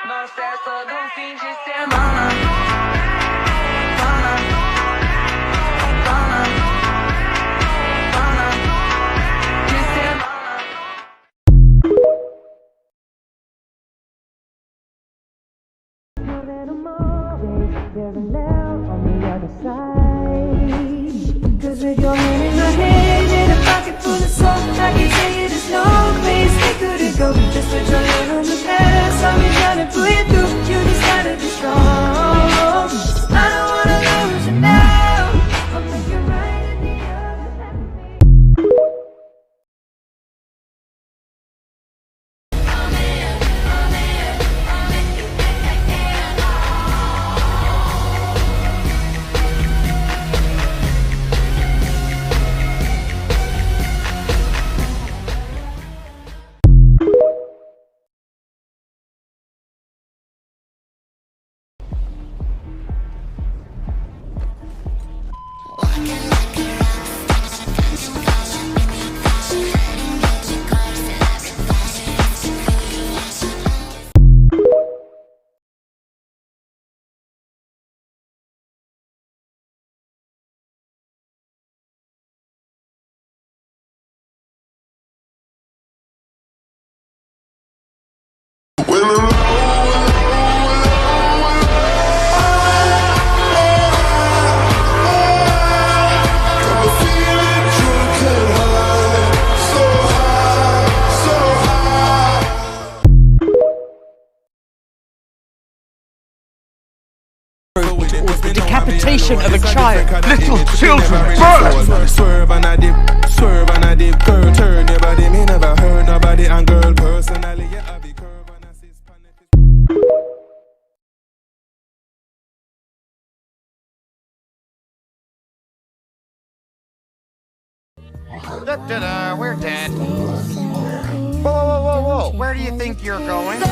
Não cessa do fim de semana. There's a nail on the other side. Cause with your hand in my hand and a pocket full of soap, I can tell you there's no place we couldn't go. Just put your hand on the past, I'll be trying to pull you through. You just gotta be strong. I don't wanna lose you now. I'll make you right at the other end. The decapitation of a child. Little children burn. Swerve and a dip, girl, turn your body. Me never heard nobody and girl personally. Yeah, I be curve and assist. Da-da-da, we're dead. Whoa, whoa, whoa, whoa, where do you think you're going? Go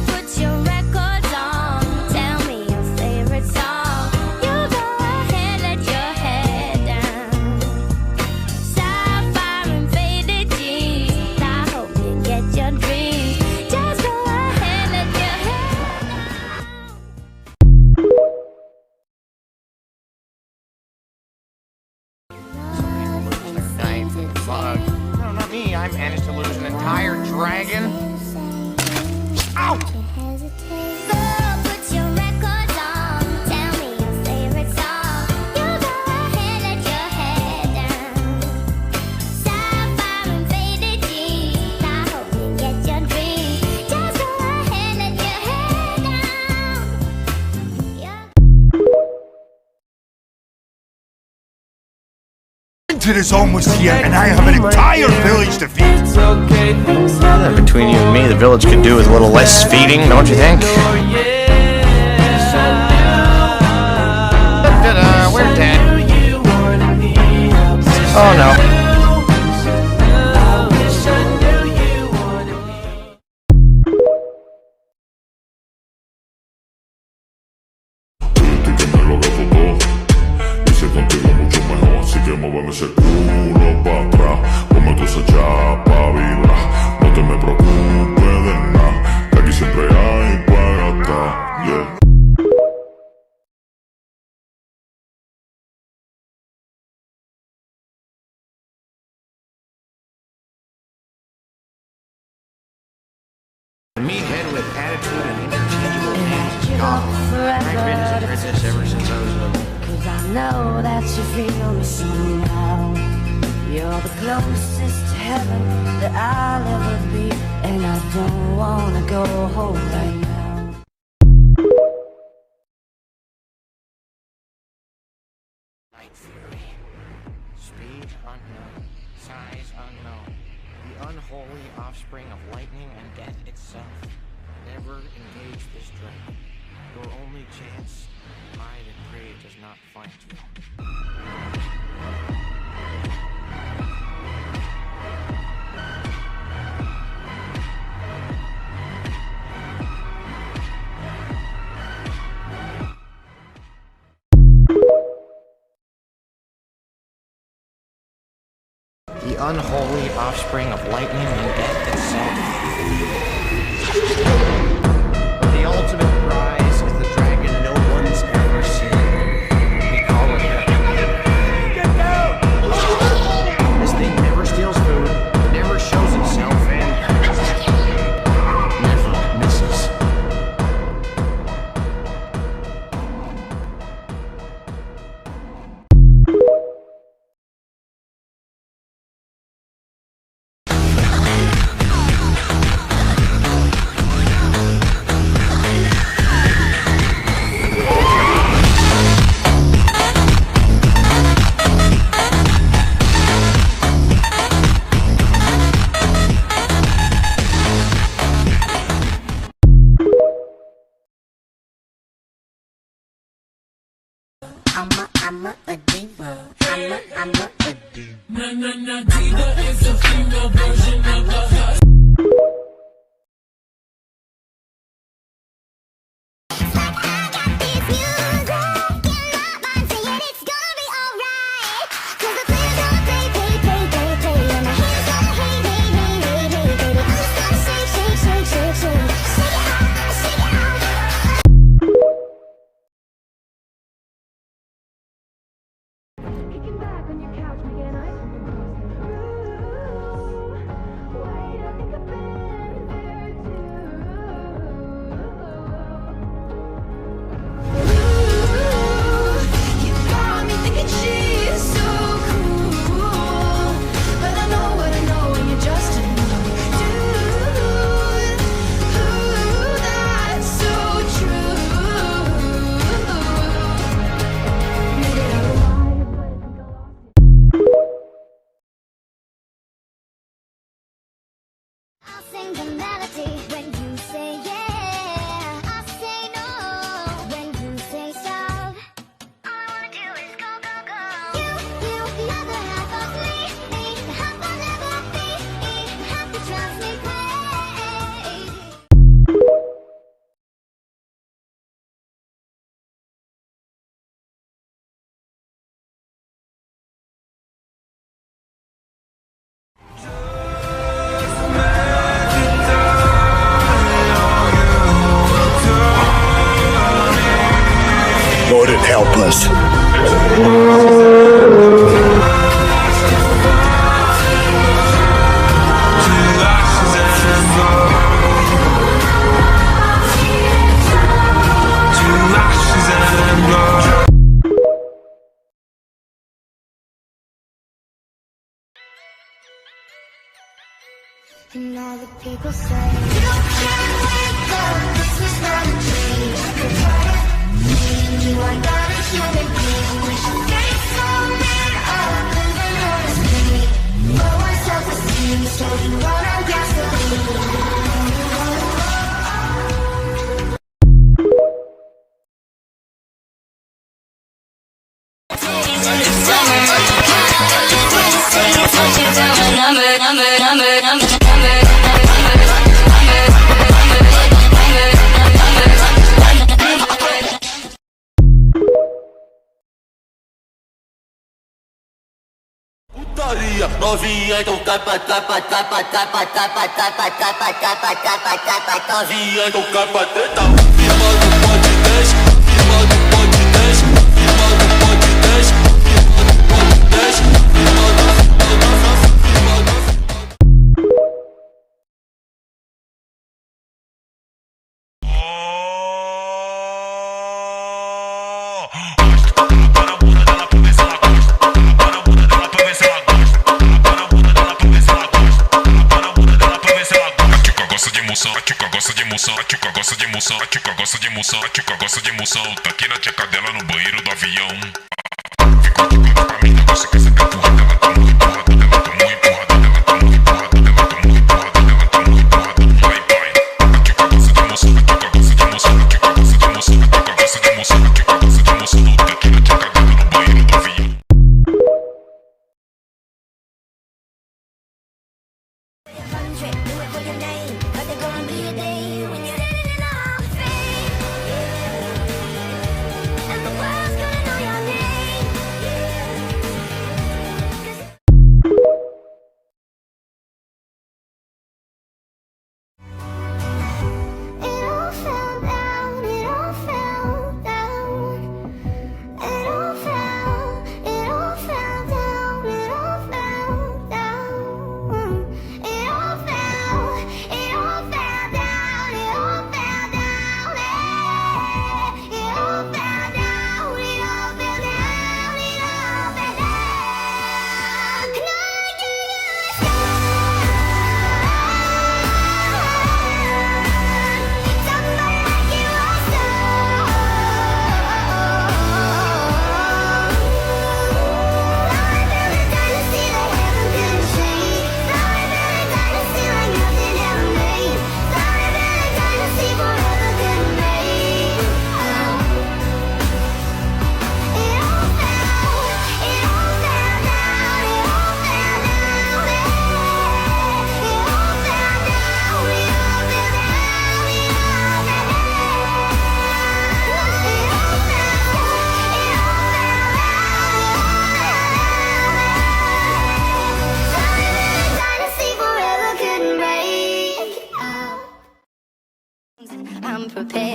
put your records on. Tell me your favorite song. You go ahead, let your head down. Sapphire and faded jeans. I hope you get your dreams. Just go ahead, let your head down. Bug. No, not me. I managed to lose an entire dragon. Ow! Go put your records on. Tell me your favorite song. You go ahead, let your head down. Sapphire and faded jeans. I hope you get your dreams. Just go ahead, let your head down. Yeah. Winter is almost here, and I have an entire village to feed. Between you and me, the village could do with a little less feeding, don't you think? Da-da, we're dead. Oh no. Hice contigo mucho mejor, así que mueve ese culo para atrás. Ponme tu esa chapa, vibra. No te me preocupes de nada, que aquí siempre hay para gastar, yeah. The meathead with attitude and interchangeable names. I've been as a princess ever since I was little. Cause I know that you feel me somehow. You're the closest to heaven that I'll ever be, and I don't wanna go home right now. Night fury. Speed unknown. Size unknown. The unholy offspring of lightning and death itself. Never engage this dragon. Your only chance, I that pray does not find you. the unholy offspring of lightning and death itself. But the ultimate prize is the dragon no one's ever seen. We call it heaven. This thing never steals food, never shows itself, and never misses. I'm a diva. I'm a diva. Kicking back on your couch, making ice cream. Ooh, wait, I think I've been there too. Ooh, you got me thinking she's so cool, but I know what I know, and you're just another dude. Ooh, that's so true. Made it out alive, but I think I lost it. I'll sing the melody when you say yeah. I'll say no when you say stop. All I wanna do is go, go, go. You, the other half of me, the half I'll never be, the half that drives me crazy. Lord, help us. And all the people say you can't wake up, this is not a dream. You are not a human being. We should get so mad up and then notice me. Low our self-esteem, so you run on gasoline. Putaria, novinha, então capa, capa, capa, capa, capa, capa, capa, capa, capa, capa, novinha, então capa, treta. Firma do podcast, firma do podcast, firma do podcast, firma do podcast, firma do A tchuca gosta de emoção, a tchuca gosta de emoção, a tchuca gosta de emoção, a tchuca gosta de emoção. Tá aqui na tcheca dela no banheiro do avião. Ficou de canto pra mim, negócio quer saber empurrada, ela tá muito empurrada, ela tá muito empurrada, ela tá muito empurrada, ela tá muito empurrada, ela tá muito empurrada. Vai, vai. A tchuca gosta de emoção, a tchuca gosta de emoção, a tchuca gosta de emoção, a tchuca gosta de emoção, a tchuca gosta de emoção. Tá aqui na tcheca dela no banheiro do avião. And the world's gonna know your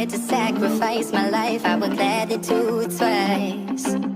had to sacrifice my life, I would gladly do it twice.